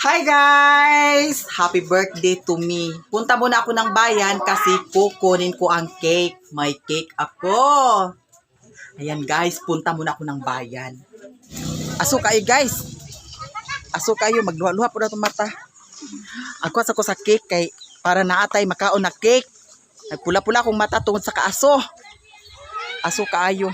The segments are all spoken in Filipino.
Hi guys! Happy birthday to me. Punta muna ako ng bayan kasi kukunin ko ang cake. May cake ako. Ayan guys, punta muna ako ng bayan. Aso kayo guys. Aso kayo, magluha-luha po na itong mata. Agwas ako sa cake kay para naatay makaon na cake. Nagpula-pula akong mata tungod sa kaaso. Aso kayo.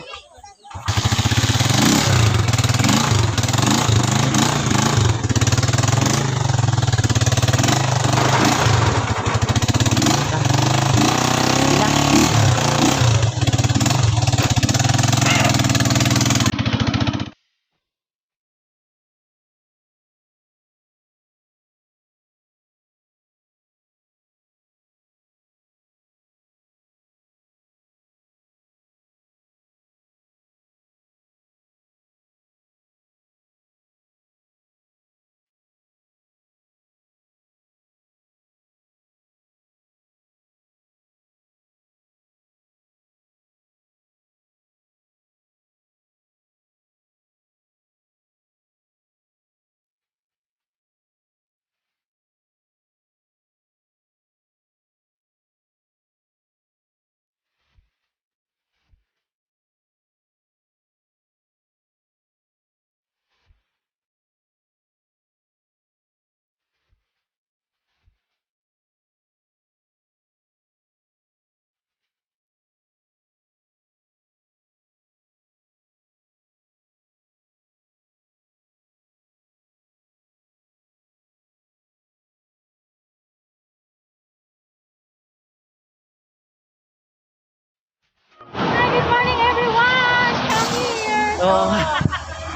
Good morning, everyone! Come here! Oh.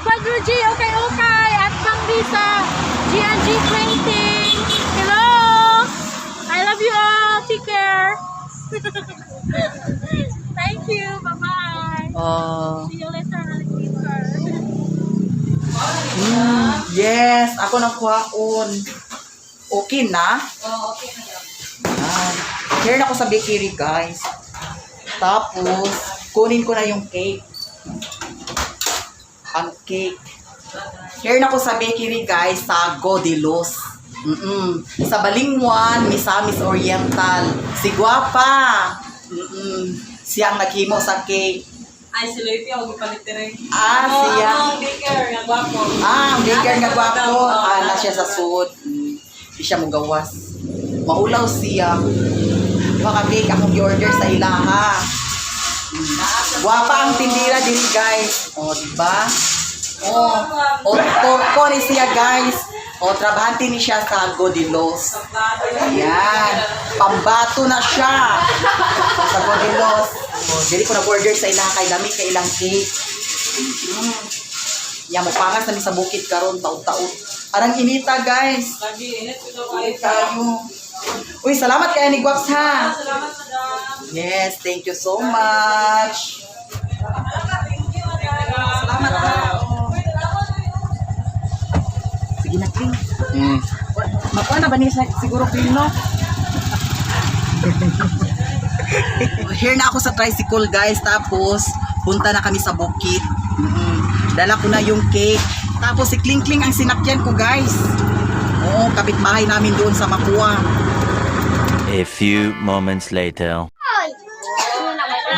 Quadro G, okay, at Bang Lisa, G&G Printing. Hello! I love you all. Take care. Thank you. Bye-bye. Oh. See you later, alligator. Yes, ako nagkuhaon. Okay na? Oh, okay na yan. Here na ako sa bakery, guys. Tapos, kunin ko na yung cake. Ang cake. Here na ako sa bakery, guys, sa Godilos. Sa Balingwan, Misamis Oriental. Si Guapa. Siya ang naghimo sa cake. Ay, si Loipi, ako ipalitireng. Siya. Ang baker, nga gwapo. Ang baker nga gwapo. Na siya sa suot. Di siya mo gawas. Maulaw siya. Baka cake akong i-order sa ilaha. Guwapa ang tindira diri guys. O, diba? O, torko ni siya guys. O, trabahante ni siya sa Godilos. Ayan. Pambato na siya. Sa Godilos. O, dili ko nag-order sa ilaha kay dami kay ilang cake. Yan, mapangas na sa bukid karon taon-taon. Arang inita guys. Lagi, init ito Kayo. Uy, salamat kaya ni Guaps ha. Salamat, madam. Yes, thank you so much. Salamat ha. Sige na, clean. Makuha na ba niya siguro clean, no? Here na ako sa tricycle, guys. Tapos, punta na kami sa bukid. Dala ko na yung cake. Tapos, si Kling Kling ang sinakyan ko, guys. Oo, kapitbahay namin doon sa Makua. A few moments later.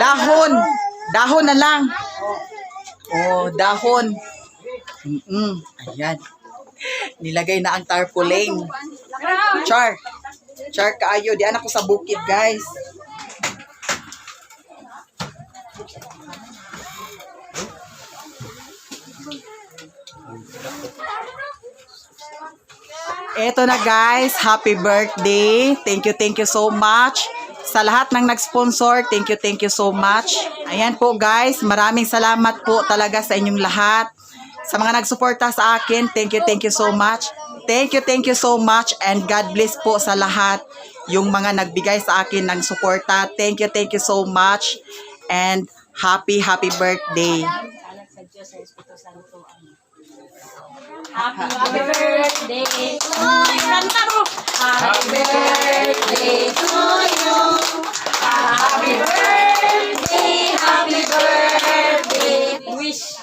Dahon. Dahon na lang. Oh, dahon. Ayan. Nilagay na ang tarpaulin. Char. Char kaayo. Di anak ko sa bukid, guys. Eto na guys, happy birthday. Thank you so much. Sa lahat ng nag-sponsor, thank you so much. Ayan po guys, maraming salamat po talaga sa inyong lahat. Sa mga nagsuporta sa akin, thank you so much. Thank you so much and God bless po sa lahat yung mga nagbigay sa akin ng suporta. Thank you so much and happy birthday. Happy birthday to you. Happy birthday to you. Happy birthday. Wish.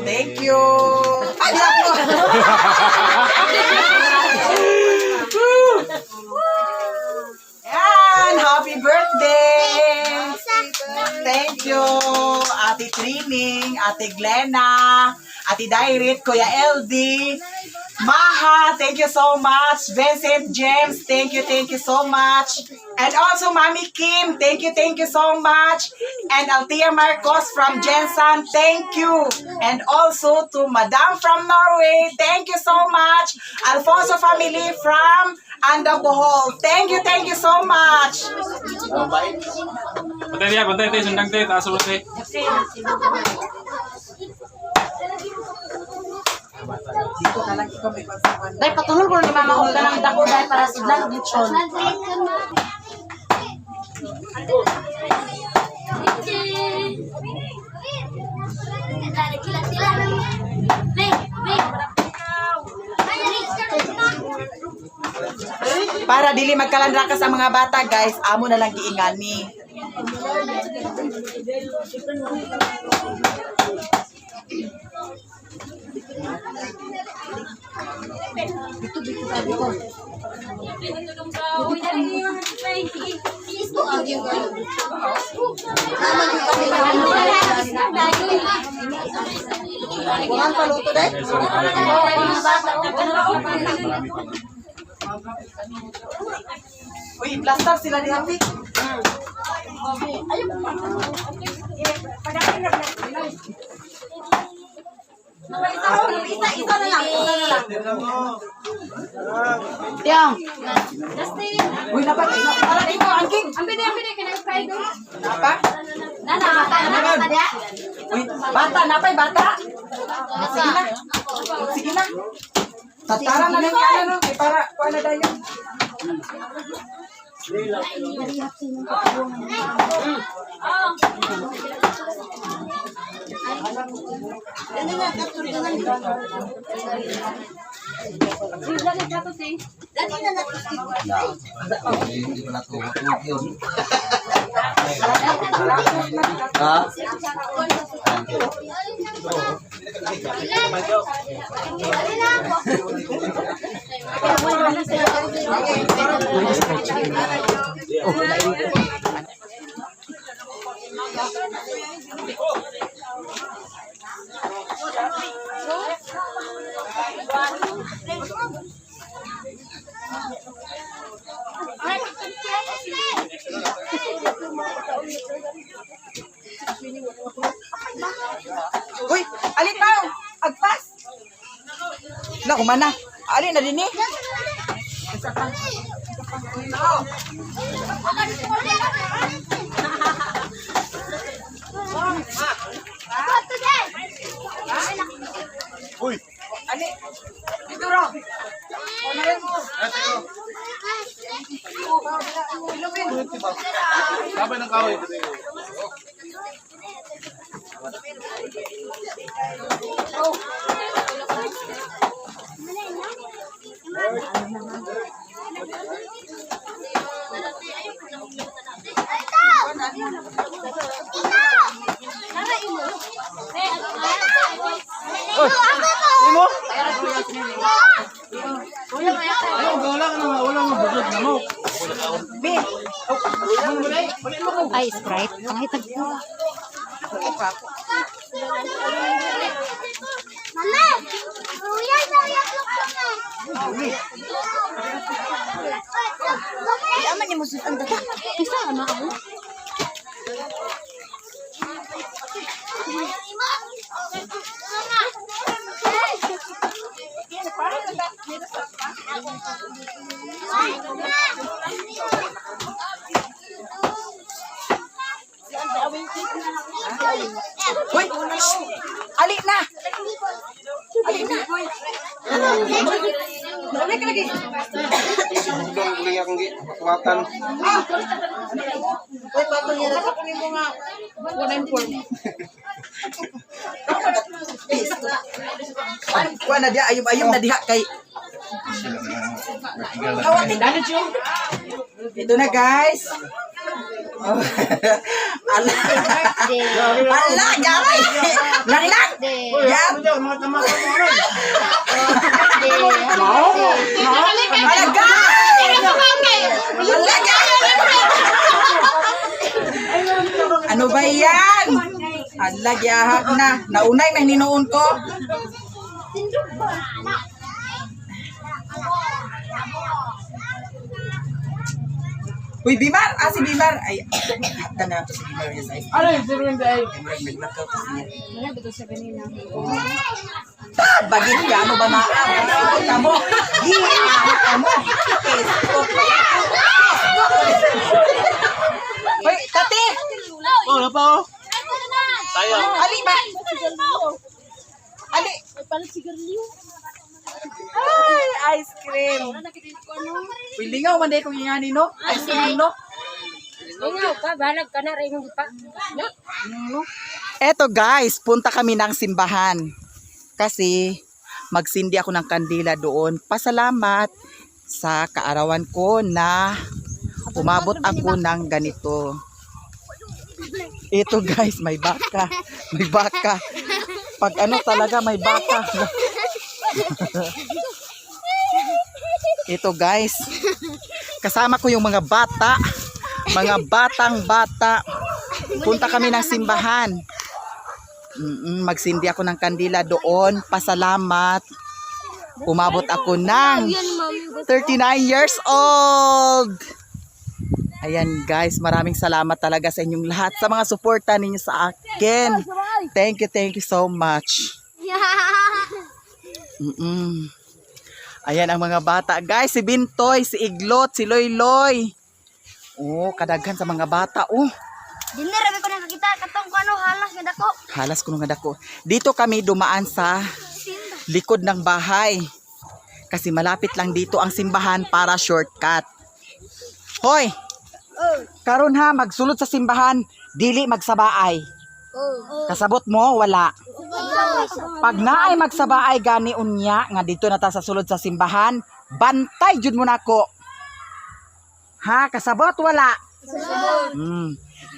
Thank you. Ay, ako. Yan, happy birthday. Thank you, Ate Trining, Ate Glenna, Ate Dairit, Kuya LD, Maha, thank you so much. Vincent James, thank you so much. And also Mami Kim, thank you so much. And Althea Marcos from Jensen, thank you. And also to Madame from Norway, thank you so much. Alfonso family from Andabohol, thank you so much. Bantay dia, bantay tayo, sundang tayo, taas ulit tayo. Dito na lang ikaw may pagsawan. Dahil patulong ko ni Mama Olga ng dako dahil para sa vlog lechon. Para dili magkalandraka sa mga bata, guys, amo na lang giingani. Bukan paluto deh. Uy, plaster sila ni Happy. Isa na lang. Yang. Uy, dapat para dito angking. Ambide kinay-fry ko. Apa? Nana dia. Uy, bata napay bata. Sige na. Sige na. Tataran na lang yan ano, ay para kuha na dayo. Uy, alin pa? Agpas. Na kumana. Alin na din eh. Uy! Ani? Dito ro. Sabay ng kahoy. Imo? Ayaw, wala mo budget na mo. Be. Ay, Sprite. Pangitag ko. Mama, kuya saya mama. Aman ni mo ang data. Isa ama ako. Uy, ali na. Ali na. Balik lagi. Dong kuling akong katuwakan. Uy, patong yan. Kapunin mo nga. Kuha na dia, ayom na diha kay. Hawatin. Ito na guys. Oh. Ala. Ala, gamay. Lang. Yap. Ala, guys. Ala, ano ba yan? Ala, giyahag na. Naunay na hinuon ko. Uy, Bimar! Ah, si Bimar! Ay, hata na ito si Bimar. Yes, ay. Ano yung sabihin tayo? Naglakaw kasi niya. Bagit ka, ano ba na? Tamo! Tamo! Uy, tate! Oh, ano pa oh? Tayo. Ali ba? Ali! Ay, ice cream! Uy, lingaw man dahil kong ingani, no? Ice cream, no? Eto guys, punta kami ng simbahan. Kasi magsindi ako ng kandila doon. Pasalamat sa kaarawan ko na umabot ako ng ganito. Ito guys, may baka. May baka. Pag ano talaga, may baka. Ito guys, kasama ko yung mga bata. Mga batang bata. Punta kami ng simbahan. Magsindi ako ng kandila doon. Pasalamat. Umabot ako ng 39 years old. Ayan guys, maraming salamat talaga sa inyong lahat. Sa mga suporta ninyo sa akin. Thank you so much. Ayan ang mga bata. Guys, si Bintoy, si Iglot, si Loyloy. Oh, kadaghan sa mga bata. Oh. Dinner, rabi ko nakakita. Katong ko ano, halas nga dako. Halas ko nga dako. Dito kami dumaan sa likod ng bahay. Kasi malapit lang dito ang simbahan para shortcut. Hoy! Karon ha, magsulod sa simbahan, dili magsabaay. Kasabot mo, wala. Pag naay magsabaay gani unya, nga dito na ta sa sulod sa simbahan, bantay jud mo nako. Ha, kasabot, wala.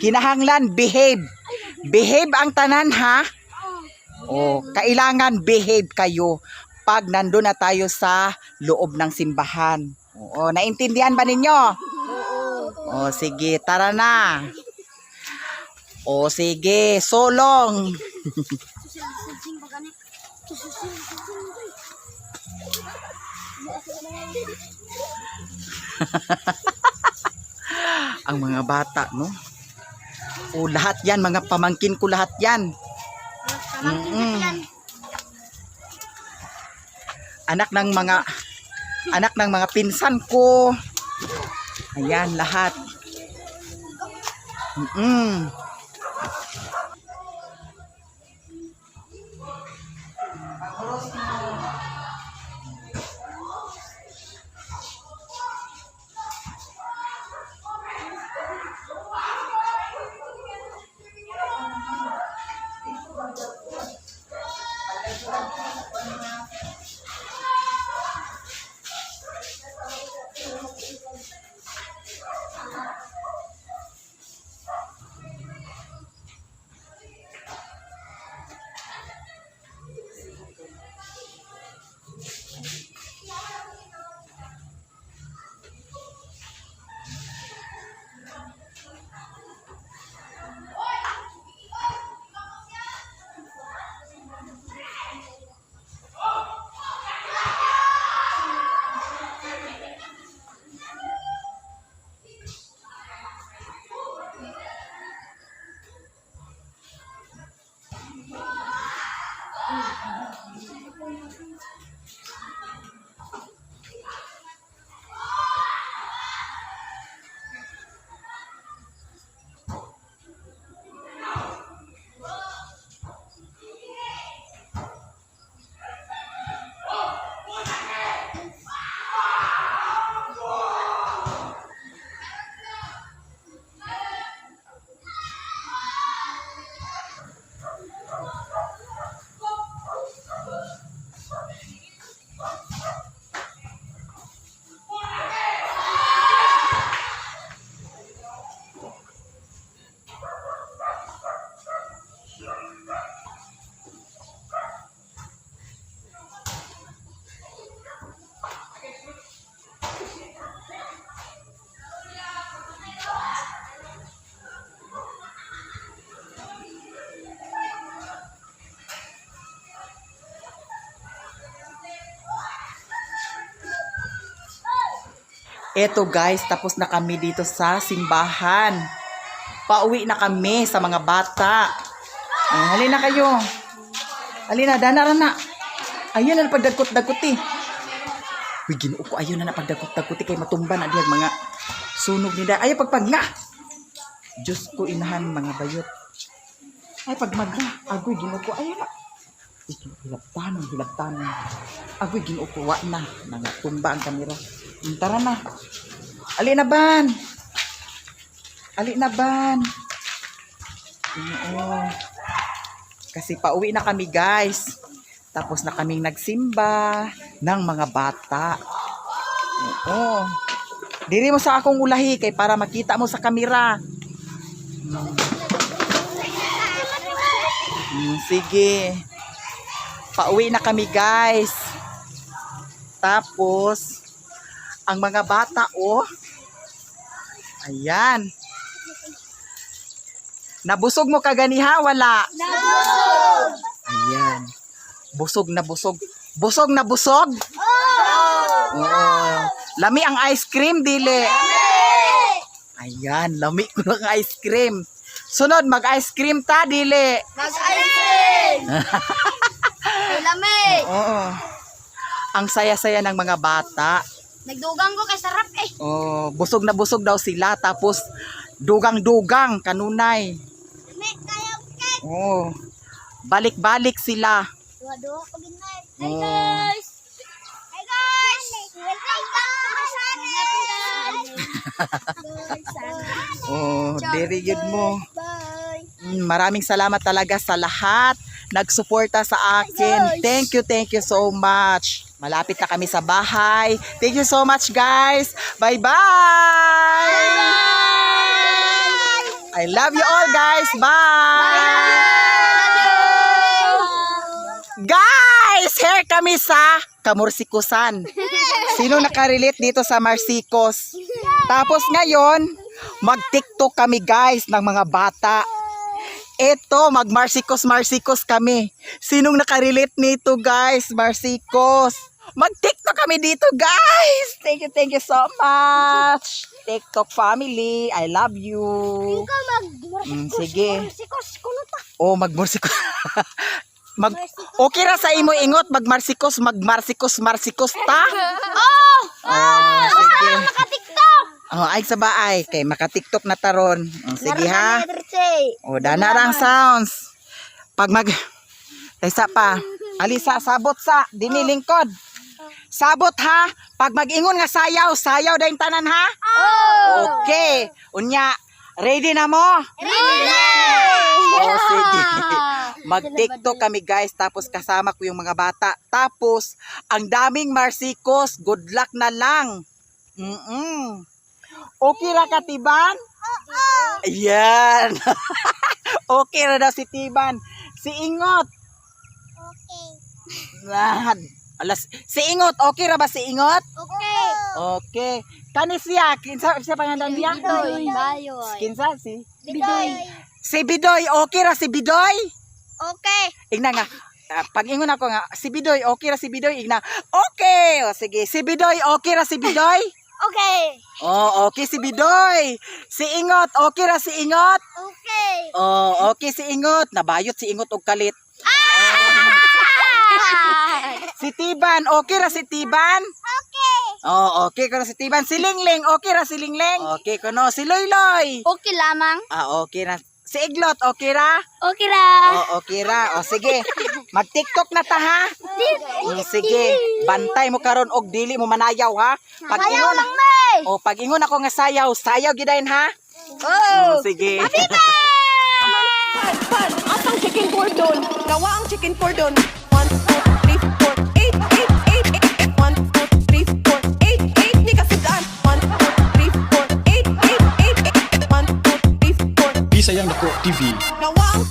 Kinahanglan, behave. Behave ang tanan, ha? Oh, kailangan behave kayo pag nandun na tayo sa loob ng simbahan. Oo, naintindihan ba ninyo? Oh, sige, tara na. Oh, sige, solong. Ang mga bata, no? O, lahat yan, mga pamangkin ko lahat yan. Anak ng mga pinsan ko. Ayan, lahat. Eto guys, tapos na kami dito sa simbahan. Pauwi na kami sa mga bata. Halina kayo. Halina, dana na. Ayun na pagdagkot-dagkot eh. Uy, Ginoo ko, ayun na pagdagkot-dagkot eh. Kay matumba na diyan mga sunog nila. Ayaw pagpagna. Diyos ko, inahan mga bayot. Ay, pagmagna. Agoy, Ginoo ko, ayun na. Hilagtanan. Agoy, Ginoo ko, wa na. Nangatumba ang kamera. Tara na. Ali na ban. Ali na ban. Oo. Kasi pauwi na kami guys. Tapos na kaming nagsimba ng mga bata. Oo. Diri mo sa akong ulahi kay para makita mo sa kamera. Sige. Pauwi na kami guys. Tapos ang mga bata ayan. Nabusog mo kaganiha? Wala. Nabusog! Ayan. Busog na busog. Busog na busog? Oo. Lami ang ice cream, dili. Ayan, lami ko ng ice cream. Sunod, mag-ice cream ta, dili. Mag-ice cream! Ay, lamig! Oo. Ang saya-saya ng mga bata. Nagdugang ko kay sarap eh. Oh, busog na busog daw sila. Tapos, dugang-dugang, kanunay. Lamig, kayo cake! Oh. Balik-balik sila. Duha-duha ko din na eh. Oh. Hi guys! Welcome back to my channel! Oh, diri yun mo. Bye! Maraming salamat talaga sa lahat nagsuporta sa akin. Thank you so much. Malapit na kami sa bahay. Thank you so much guys. Bye-bye! I love you all guys. Bye! Guys, here kami sa Kamursikusan. Sino nakarelate dito sa Marsikos? Tapos ngayon, mag-TikTok kami guys ng mga bata. Eto, mag-Marsikos kami. Sinong nakarelate nito guys? Marsikos. Mag-TikTok kami dito guys. Thank you so much. TikTok family, I love you. Ikaw Sige. Marsikos, kuno ta. Oh, mag-Marsikos. Okay ra sa imo ingot, mag-Marsikos ta. Oh! Sige. Naka-TikTok! Oh, ay sa baay kay maka-TikTok na taron. Oh, sige ha. Oh, dana rang sounds. Pag Taysa pa. Alisa sabot sa dini lingkod. Sabot ha. Pag mag-ingon nga sayaw dayon tanan ha. Oh! Okay. Unya, ready na mo? Ready! Oh, sige. Mag-TikTok kami guys, tapos kasama ko yung mga bata. Tapos, ang daming Marsikos, good luck na lang. Okay ra ka, Tiban? Ayan. Okay ra daw si Tiban. Si Ingot. Okay. Si Ingot, okay ra ba si Ingot? Okay. Okay. Kani siya, kinsa pangalan niya? Bidoy. Bayoy. Kinsa si? Bidoy. Si Bidoy, okay ra si Bidoy? Okay. Igna nga, pag ingon ako nga, si Bidoy, okay ra si Bidoy, igna, okay, o sige, si Bidoy, okay ra si Bidoy? Okay. Oh, okay si Bidoy. Si Ingot, okay ra si Ingot? Okay. Oh, okay si Ingot, nabayot si Ingot og kalit. Si Tiban, okay ra si Tiban? Okay. Oh, okay ko na si Tiban. Si Lingling, okay ra si Lingling? Okay ko no, si Loyloy. Okay lamang. Okay na. Si Iglot, okay ra? Okay ra. Oh, okay ra. O sige, mag-TikTok na ta ha? Sige, bantay mo karon og dili mo manayaw ha? Pag ingon lang, May. O pag ingon ako nga sayaw gidayon ha? Oh. Sige. Asang chicken cordon? Gawa ang chicken cordon. 1, 2, 3, 4, 8, 8, 8, 1, 2, 3, 4, 8, 8, ni kasudaan. 1, 2, 3, 4, 8, 8, 8, 1, 2, 3, 4. Bisayang Dako TV. Gawa ang